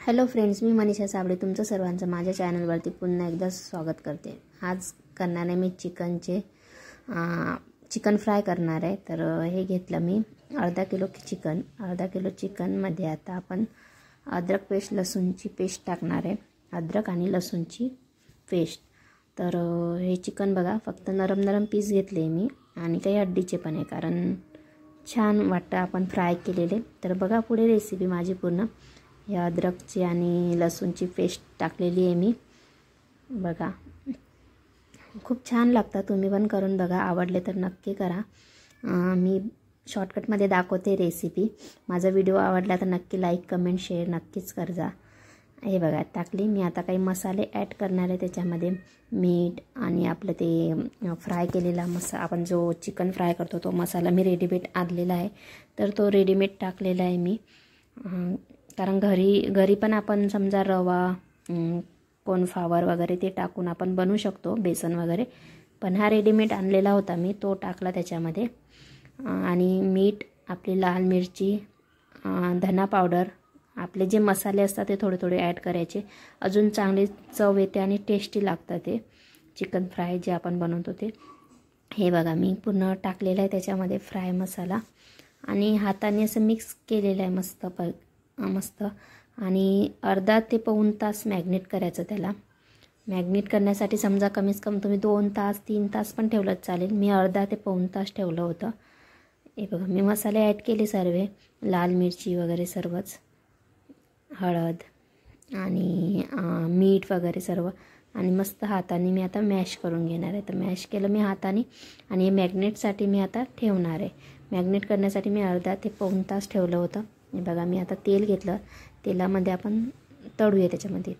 Hello friends, मी मनीषा साबळे तुमचं सर्वांचं माझ्या चॅनलवरती पुन्हा एकदा स्वागत करते। आज करणार आहे मी चिकन फ्राय करणार आहे। तर हे घेतलं मी अर्धा किलो चिकनमध्ये आता आपण अद्रक पेस्ट लसूणची पेस्ट टाकणार आहे। अद्रक आणि लसूणची पेस्ट। तर हे चिकन बघा, फक्त नरम पीस घेतले मी आणि काही हड्डीचे पण आहे, कारण छान वाटतं आपण फ्राय केलेले। तर बघा पुढे रेसिपी माझी पूर्ण। या अद्रकची आणि लसूणची पेस्ट टाकलेली आहे मी। बघा खूप छान लागतं, तुम्ही पण करून बघा, आवडले तर नक्की करा। मी शॉर्टकटमध्ये दाखवते रेसिपी। माझा व्हिडिओ आवडला तर नक्की लाईक कमेंट शेअर नक्कीच करा। हे बघा टाकली मी। आता काही मसाले ॲड करणार आहे त्याच्यामध्ये, मीठ आणि आपलं ते फ्राय केलेला आपण जो चिकन फ्राय करतो तो मसाला मी रेडीमेड आणलेला आहे। तर तो रेडीमेड टाकलेला आहे मी, कारण घरी पण आपण समजा रवा कॉर्नफ्लॉवर वगैरे ते टाकून आपण बनवू शकतो, बेसन वगैरे, पण हा रेडीमेड आणलेला होता मी, तो टाकला त्याच्यामध्ये। आणि मीठ, आपली लाल मिरची, धना पावडर, आपले जे मसाले असतात ते थोडे ॲड करायचे, अजून चांगली चव येते आणि टेस्टी लागतं ते चिकन फ्राय जे आपण बनवतो ते। हे बघा मी पूर्ण टाकलेलं आहे त्याच्यामध्ये फ्राय मसाला, आणि हाताने असं मिक्स केलेलं आहे मस्त। आणि अर्धा ते पाऊण तास मॅग्नेट करायचं त्याला। मॅग्नेट करण्यासाठी समजा कमीत कमी तुम्ही 2 तास 3 तास पण ठेवलं चालेल, मी अर्धा ते पाऊण तास ठेवलं होतं। हे बघा मी मसाले ॲड केले सर्व, लाल मिरची वगैरे सर्वच, हळद आणि मीठ वगैरे सर्व, आणि मस्त हाताने मी आता मॅश करून घेणार आहे। तर मॅश केलं मी हाताने, आणि हे मॅग्नेटसाठी मी आता ठेवणार आहे। मॅग्नेट करण्यासाठी मी अर्धा ते पाऊण तास ठेवलं होतं। हे बघा मी आता तेल घेतलं, तेलामध्ये आपण तळूया त्याच्यामध्ये।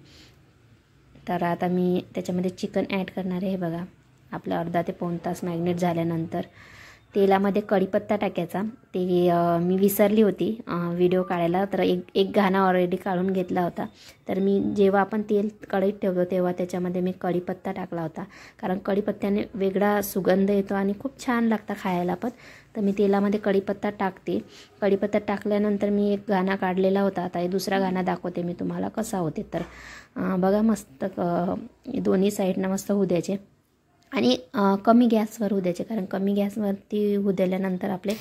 तर आता मी त्याच्यामध्ये चिकन ॲड करणार आहे। हे बघा आपलं अर्धा ते पाऊण तास मॅग्नेट झाल्यानंतर तेलामध्ये कढीपत्ता टाकायचा। ते मी विसरली होती व्हिडिओ काढायला, तर एक घाणा ऑलरेडी काढून घेतला होता। तर मी जेव्हा आपण तेल कढईत ठेवतो तेव्हा त्याच्यामध्ये मी कढीपत्ता टाकला होता, कारण कढीपत्त्याने वेगळा सुगंध येतो आणि खूप छान लागतं खायला पण। तर मी तेलामध्ये कढीपत्ता टाकते। कढीपत्ता टाकल्यानंतर मी एक घाणा काढलेला होता, आता हे दुसरा घाणा दाखवते मी तुम्हाला कसा होते। तर बघा मस्त दोन्ही साईडनं मस्त होऊ द्यायचे, आणि कमी गॅसवर होऊ द्यायचे, कारण कमी गॅसवरती होऊ दिल्यानंतर आपले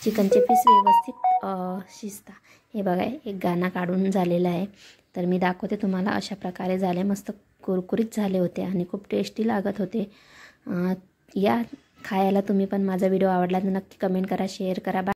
चिकनचे पीस व्यवस्थित शिजतात। हे बघा एक गाणा काढून झालेला आहे, तर मी दाखवते तुम्हाला। अशा प्रकारे झाले, मस्त कुरकुरीत झाले होते आणि खूप टेस्टी लागत होते। या खायला तुम्ही पण। माझा व्हिडिओ आवडला तर नक्की कमेंट करा, शेअर करा।